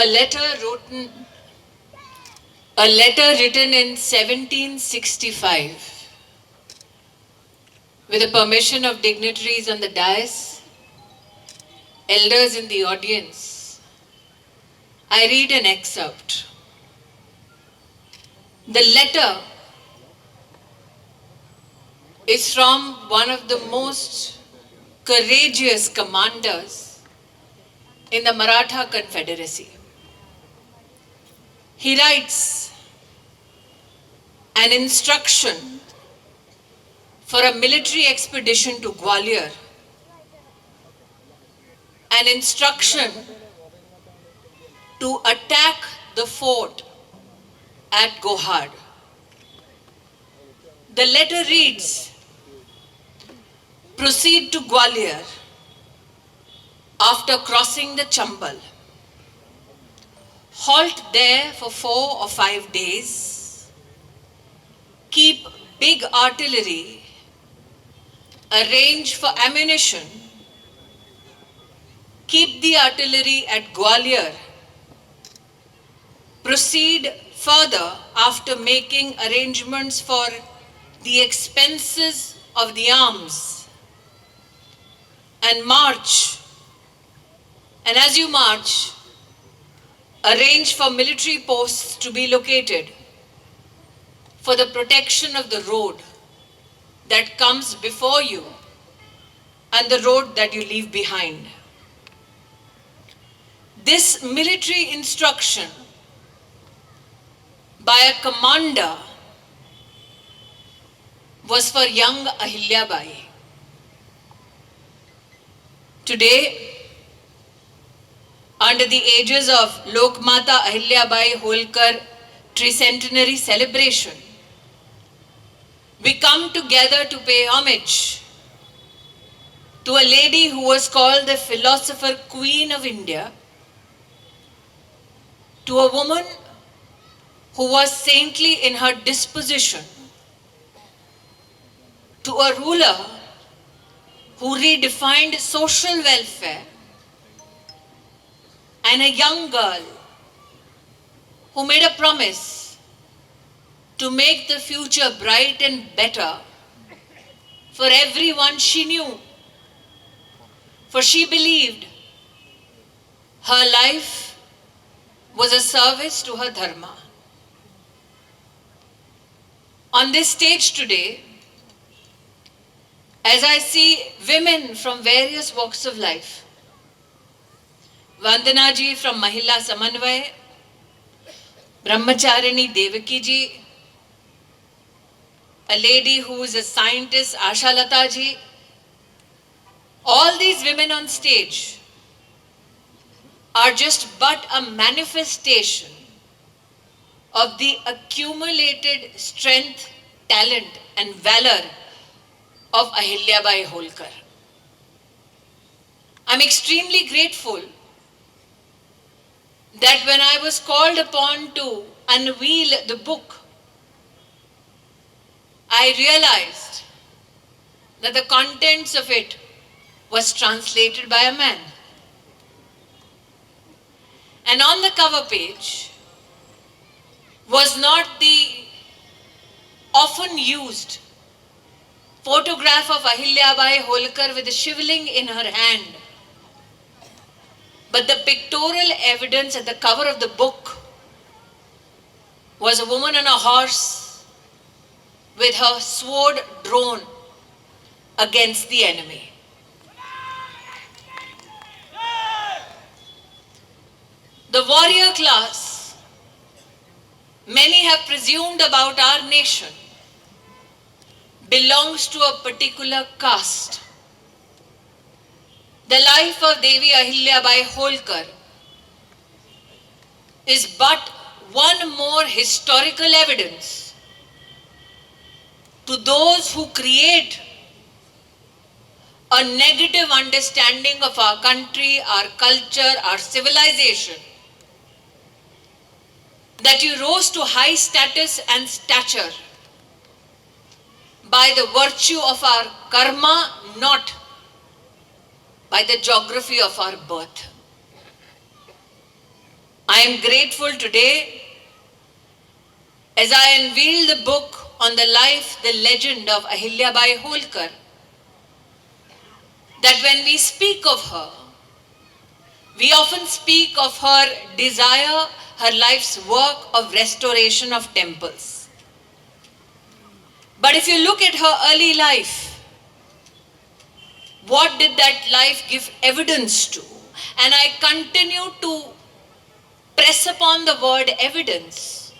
A letter written, a letter written in 1765 with the permission of dignitaries on the dais, elders in the audience. I read an excerpt. The letter is from one of the most courageous commanders in the Maratha Confederacy. He writes an instruction for a military expedition to Gwalior, an instruction to attack the fort at Gohad. The letter reads, proceed to Gwalior after crossing the Chambal. Halt there for 4 or 5 days. Keep big artillery. Arrange for ammunition. Keep the artillery at Gwalior. Proceed further after making arrangements for the expenses of the arms. And march. And as you march, arrange for military posts to be located for the protection of the road that comes before you and the road that you leave behind. This military instruction by a commander was for young Ahilyabai. Today, under the aegis of Lokmata Ahilyabai Holkar Tricentenary celebration, we come together to pay homage to a lady who was called the philosopher Queen of India, to a woman who was saintly in her disposition, to a ruler who redefined social welfare, and a young girl who made a promise to make the future bright and better for everyone she knew. For she believed her life was a service to her dharma. On this stage today, as I see women from various walks of life, Vandana ji from Mahila Samanvay, Brahmacharini Devaki ji, a lady who is a scientist, Asha Lata ji, all these women on stage are just but a manifestation of the accumulated strength, talent and valor of Ahilyabai Holkar. I'm extremely grateful that when I was called upon to unveil the book, I realized that the contents of it was translated by a man. And on the cover page was not the often used photograph of Ahilyabai Holkar with a shivling in her hand, but the pictorial evidence at the cover of the book was a woman on a horse with her sword drawn against the enemy. The warrior class, many have presumed about our nation, belongs to a particular caste. The life of Devi Ahilyabai Holkar is but one more historical evidence to those who create a negative understanding of our country, our culture, our civilization, that you rose to high status and stature by the virtue of our karma, not by the geography of our birth. I I am grateful today as I unveil the book on the life, the legend of Ahilyabai Holkar, that when we speak of her, we often speak of her desire, her life's work of restoration of temples. But if you look at her early life, what did that life give evidence to? And I continue to press upon the word evidence.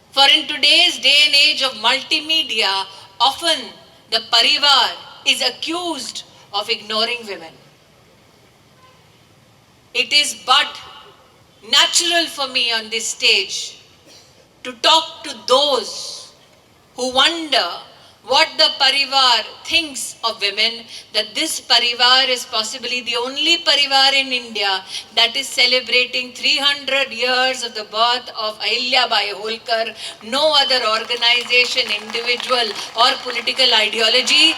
For in today's day and age of multimedia, often the parivar is accused of ignoring women. It is but natural for me on this stage to talk to those who wonder what the parivar thinks of women, that this parivar is possibly the only parivar in India that is celebrating 300 years of the birth of Ahilyabai Holkar. No other organization, individual or political ideology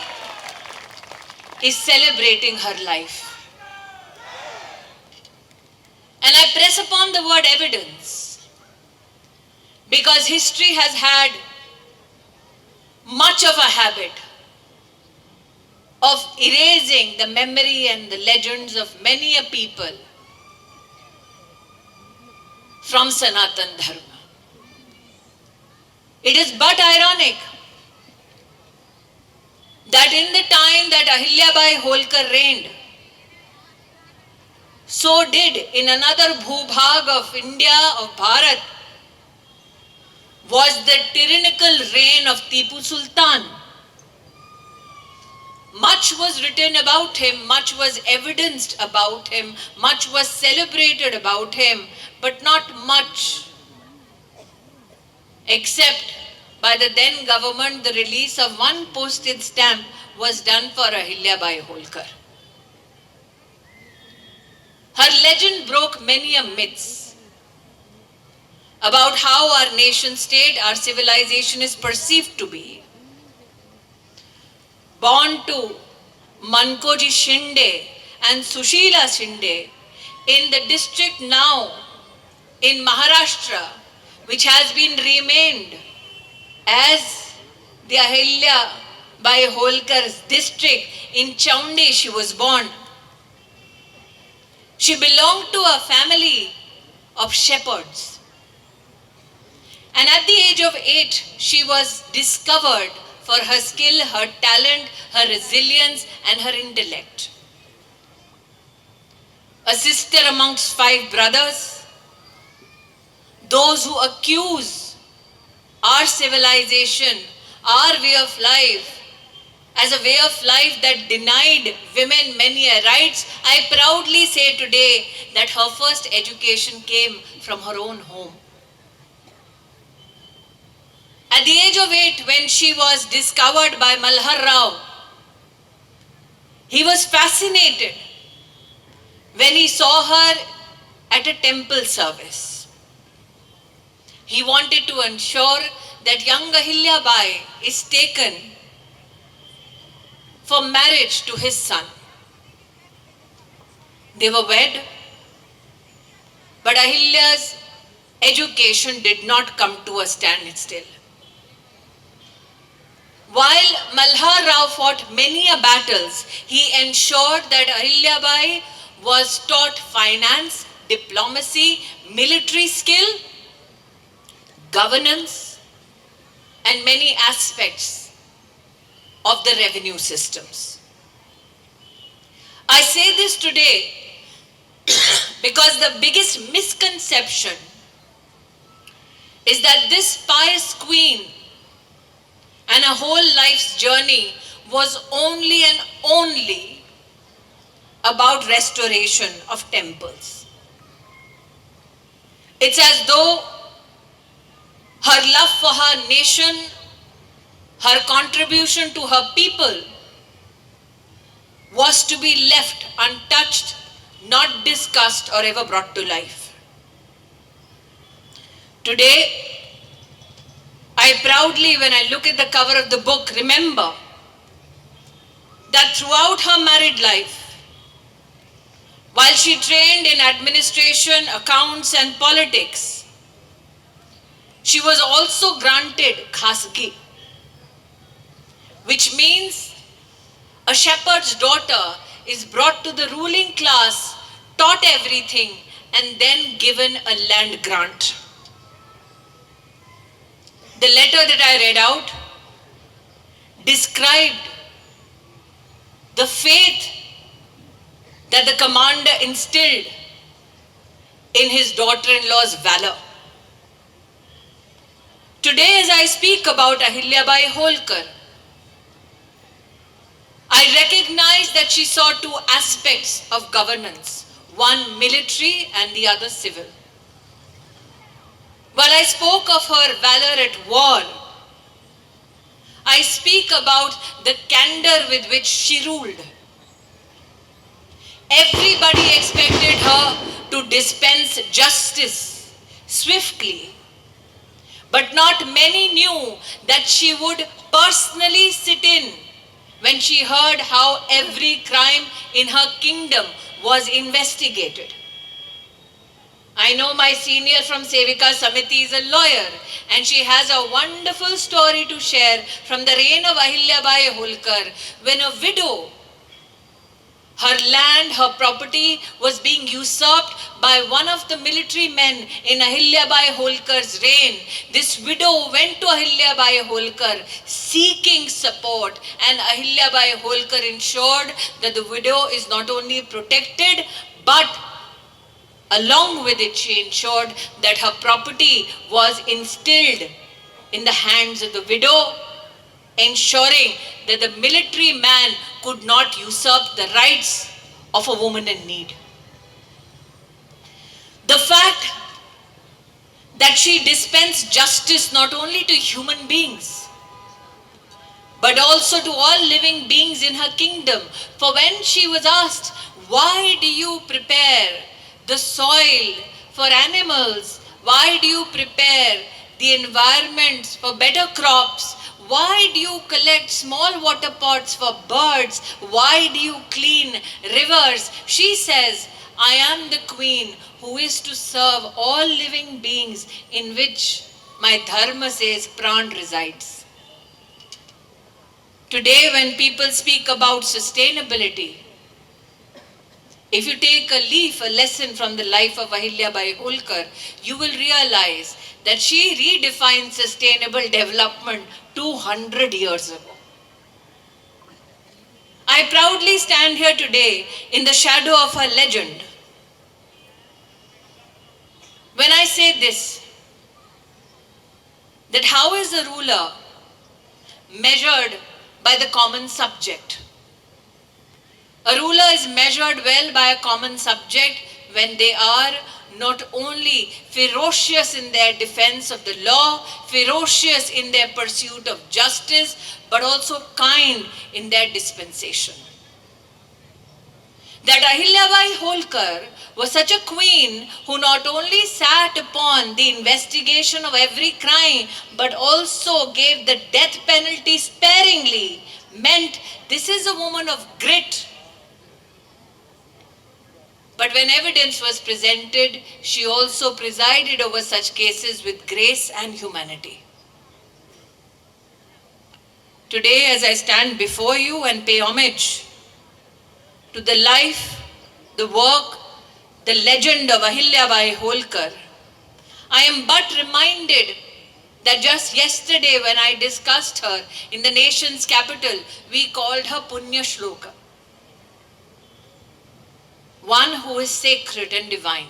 is celebrating her life. And I press upon the word evidence because history has had much of a habit of erasing the memory and the legends of many a people from Sanatan Dharma. It is but ironic that in the time that Ahilyabai Holkar reigned, so did in another Bhubhag of India, of Bharat, was the tyrannical reign of Tipu Sultan. Much was written about him, much was evidenced about him, much was celebrated about him, but not much, except by the then government, the release of one postage stamp was done for Ahilyabai Holkar. Her legend broke many a myths about how our nation state, our civilization is perceived to be. Born to Mankoji Shinde and Sushila Shinde in the district now in Maharashtra, which has been renamed as the Ahilyabai Holkar's district. In Chaundi she was born. She belonged to a family of shepherds. And at the age of 8, she was discovered for her skill, her talent, her resilience, and her intellect. A sister amongst 5 brothers, those who accuse our civilization, our way of life, as a way of life that denied women many rights, I proudly say today that her first education came from her own home. At the age of 8, when she was discovered by Malhar Rao, he was fascinated when he saw her at a temple service. He wanted to ensure that young Ahilyabai is taken for marriage to his son. They were wed, but Ahilya's education did not come to a standstill. While Malhar Rao fought many a battles, he ensured that Ahilyabai was taught finance, diplomacy, military skill, governance, and many aspects of the revenue systems. I say this today because the biggest misconception is that this pious queen and a whole life's journey was only and only about restoration of temples. It's as though her love for her nation, her contribution to her people was to be left untouched, not discussed or ever brought to life. Today, I proudly, when I look at the cover of the book, remember that throughout her married life, While she trained in administration, accounts, and politics, she was also granted khasgi, which means a shepherd's daughter is brought to the ruling class, taught everything, and then given a land grant. The letter that I read out described the faith that the commander instilled in his daughter-in-law's valor. Today, as I speak about Ahilyabai Holkar, I recognize that she saw two aspects of governance, one military and the other civil. While I spoke of her valor at war, I speak about the candor with which she ruled. Everybody expected her to dispense justice swiftly, but not many knew that she would personally sit in when she heard how every crime in her kingdom was investigated. I know my senior from Sevika Samiti is a lawyer, and she has a wonderful story to share from the reign of Ahilyabai Holkar, when a widow, her land, her property was being usurped by one of the military men in Ahilyabai Holkar's reign. This widow went to Ahilyabai Holkar seeking support, and Ahilyabai Holkar ensured that the widow is not only protected, but along with it, she ensured that her property was instilled in the hands of the widow, ensuring that the military man could not usurp the rights of a woman in need. The fact that she dispensed justice not only to human beings, but also to all living beings in her kingdom. For when she was asked, why do you prepare the soil for animals? Why do you prepare the environment for better crops? Why do you collect small water pots for birds? Why do you clean rivers? She says, I am the queen who is to serve all living beings, in which my dharma says pran resides. Today, when people speak about sustainability, if you take a lesson from the life of Ahilyabai Holkar, you will realize that she redefined sustainable development 200 years ago. I proudly stand here today in the shadow of her legend. When I say this, that how is a ruler measured by the common subject? A ruler is measured well by a common subject when they are not only ferocious in their defense of the law, ferocious in their pursuit of justice, but also kind in their dispensation. That Ahilyabai Holkar was such a queen who not only sat upon the investigation of every crime, but also gave the death penalty sparingly, meant this is a woman of grit. But when evidence was presented, she also presided over such cases with grace and humanity. Today, as I stand before you and pay homage to the life, the work, the legend of Ahilyabai Holkar, I am but reminded that just yesterday when I discussed her in the nation's capital, we called her Punya Shloka, one who is sacred and divine.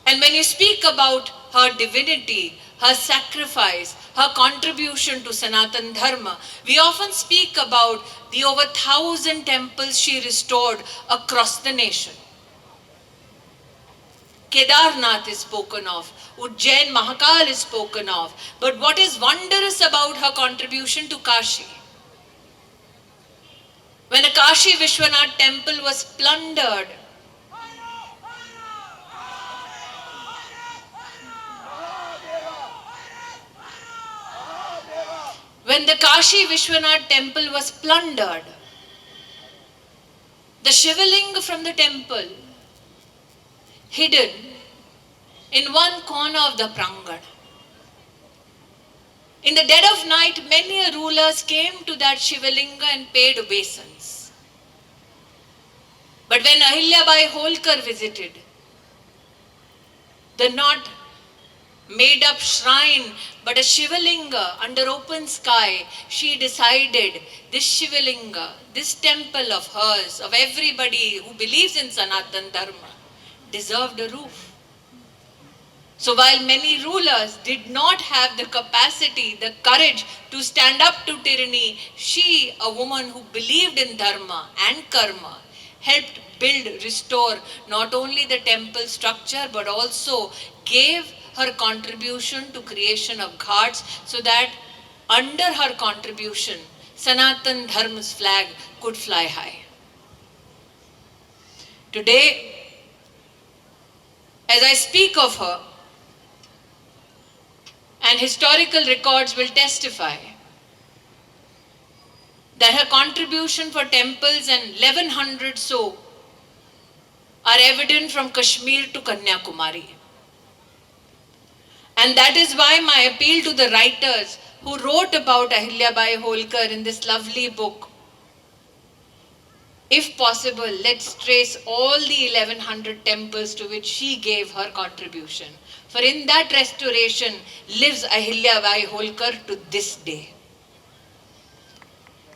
And when you speak about her divinity, her sacrifice, her contribution to Sanatan Dharma, we often speak about the over 1,000 temples she restored across the nation. Kedarnath is spoken of, Ujjain Mahakal is spoken of, but what is wondrous about her contribution to Kashi? When the Kashi Vishwanath temple was plundered, The Shivalinga from the temple, hidden in one corner of the prangan. In the dead of night, many rulers came to that Shivalinga and paid obeisance. But when Ahilyabai Holkar visited, the not made up shrine, but a Shivalinga under open sky, she decided this Shivalinga, this temple of hers, of everybody who believes in Sanatan Dharma, deserved a roof. So while many rulers did not have the capacity, the courage to stand up to tyranny, she, a woman who believed in dharma and karma, helped build, restore not only the temple structure but also gave her contribution to creation of ghats so that under her contribution, Sanatan Dharma's flag could fly high. Today, as I speak of her, and historical records will testify that her contribution for temples and 1100 so are evident from Kashmir to Kanyakumari. And that is why my appeal to the writers who wrote about Ahilyabai Holkar in this lovely book, if possible, let's trace all the 1100 temples to which she gave her contribution. For in that restoration lives Ahilyabai Holkar to this day.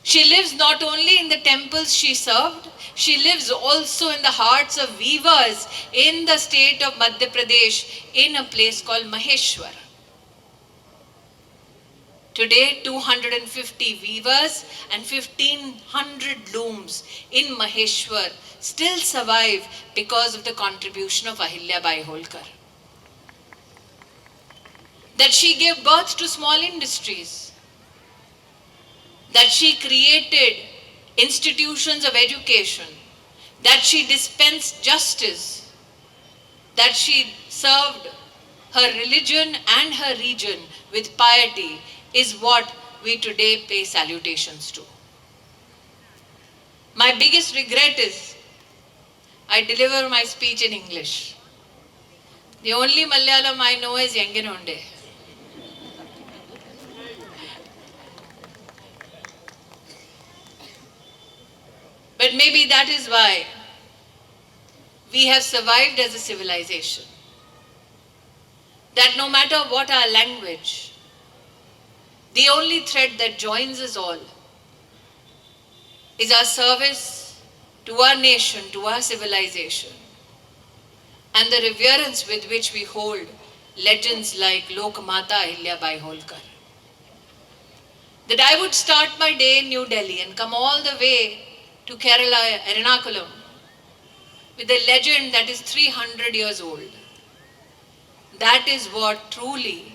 She lives not only in the temples she served, she lives also in the hearts of weavers in the state of Madhya Pradesh in a place called Maheshwar. Today, 250 weavers and 1500 looms in Maheshwar still survive because of the contribution of Ahilyabai Holkar. That she gave birth to small industries, that she created institutions of education, that she dispensed justice, that she served her religion and her region with piety is what we today pay salutations to. My biggest regret is I deliver my speech in English. The only Malayalam I know is Yengenonde. But maybe that is why we have survived as a civilization. That no matter what our language, the only thread that joins us all is our service to our nation, to our civilization, and the reverence with which we hold legends like Lokmata Ahilyabai Holkar. That I would start my day in New Delhi and come all the way to Kerala, Ernakulam, with a legend that is 300 years old. That is what truly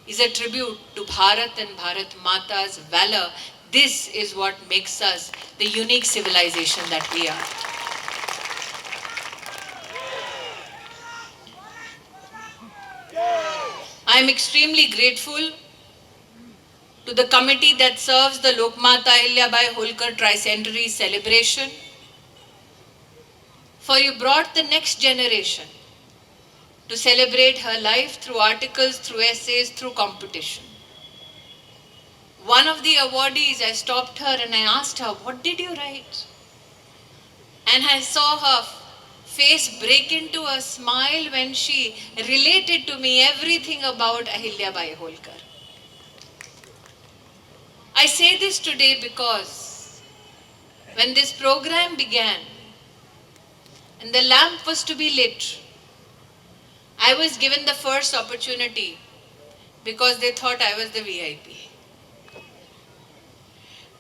is a tribute to Bharat and Bharat Mata's valor. This is what makes us the unique civilization that we are. I am extremely grateful to the committee that serves the Lokmata Ahilyabai Holkar Tricentenary celebration, for you brought the next generation to celebrate her life through articles, through essays, through competition. One of the awardees, I stopped her and I asked her, what did you write? And I saw her face break into a smile when she related to me everything about Ahilyabai Holkar. I say this today because when this program began and the lamp was to be lit, I was given the first opportunity because they thought I was the VIP.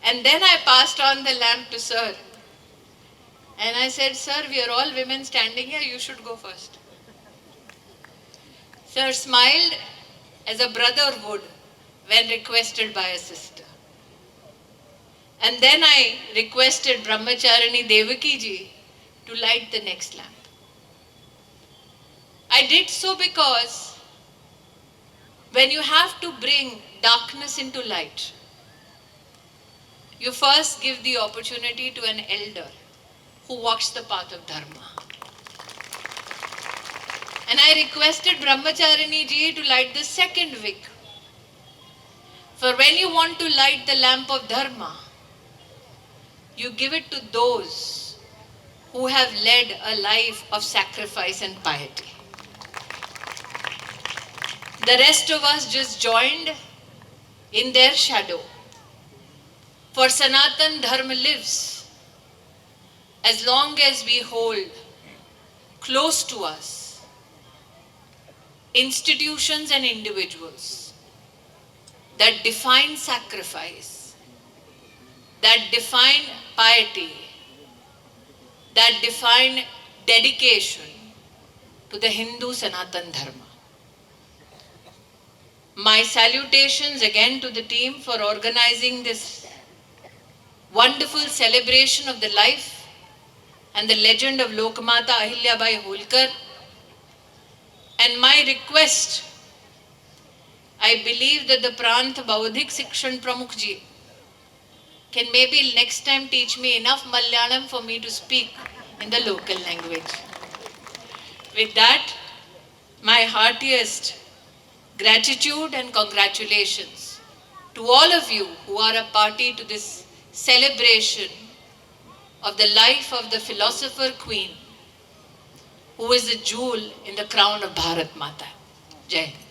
And then I passed on the lamp to Sir. And I said, Sir, we are all women standing here, you should go first. Sir smiled as a brother would when requested by a sister. And then I requested Brahmacharini Devaki ji to light the next lamp. I did so because when you have to bring darkness into light, you first give the opportunity to an elder who walks the path of Dharma. And I requested Brahmacharini ji to light the second wick. For when you want to light the lamp of Dharma, you give it to those who have led a life of sacrifice and piety. The rest of us just joined in their shadow. For Sanatan Dharma lives as long as we hold close to us institutions and individuals that define sacrifice, that define piety, that define dedication to the Hindu Sanatan Dharma. My salutations again to the team for organizing this wonderful celebration of the life and the legend of Lokmata Ahilyabai Holkar. And my request, I believe that the Prant Baudhik Shikshan Pramukh ji can maybe next time teach me enough Malayalam for me to speak in the local language. With that, my heartiest gratitude and congratulations to all of you who are a party to this celebration of the life of the philosopher queen, who is a jewel in the crown of Bharat Mata. Jai Hind.